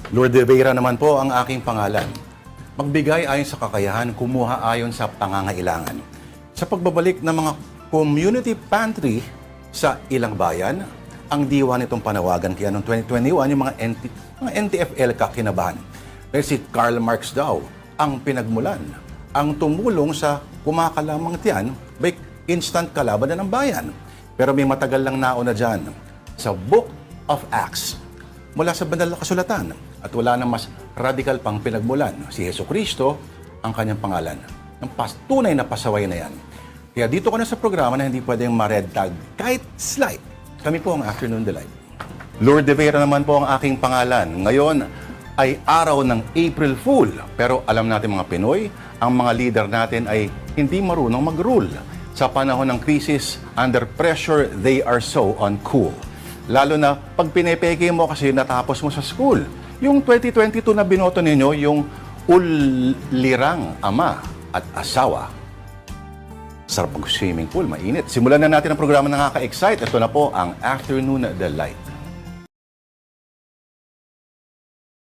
Lourdes Vera naman po ang aking pangalan. Magbigay ayon sa kakayahan, kumuha ayon sa pangangailangan. Sa pagbabalik ng mga community pantry sa ilang bayan, ang diwa nitong panawagan kaya noong 2021 yung mga NTFL kakinabahan. Dahil si Karl Marx daw ang pinagmulan, ang tumulong sa kumakalamang tiyan by instant kalaban na ng bayan. Pero may matagal lang nauna dyan sa Book of Acts mula sa banal na kasulatan at wala na mas radical pang pinagmulan. Si Jesucristo ang kanyang pangalan. Ang tunay na pasaway na yan. Kaya dito ka na sa programa na hindi pwedeng ma-red tag kahit slight. Kami po ang Afternoon Delight. Lourdes Vera naman po ang aking pangalan. Ngayon ay araw ng April Fool. Pero alam natin mga Pinoy, ang mga leader natin ay hindi marunong mag-rule. Sa panahon ng krisis, under pressure, they are so uncool. Lalo na pag pinepeke mo kasi natapos mo sa school. Yung 2022 na binoto ninyo, yung ulirang ama at asawa. Sarap mag-swimming pool, mainit. Simulan na natin ang programa na nakaka-excite. Ito na po ang Afternoon Delight.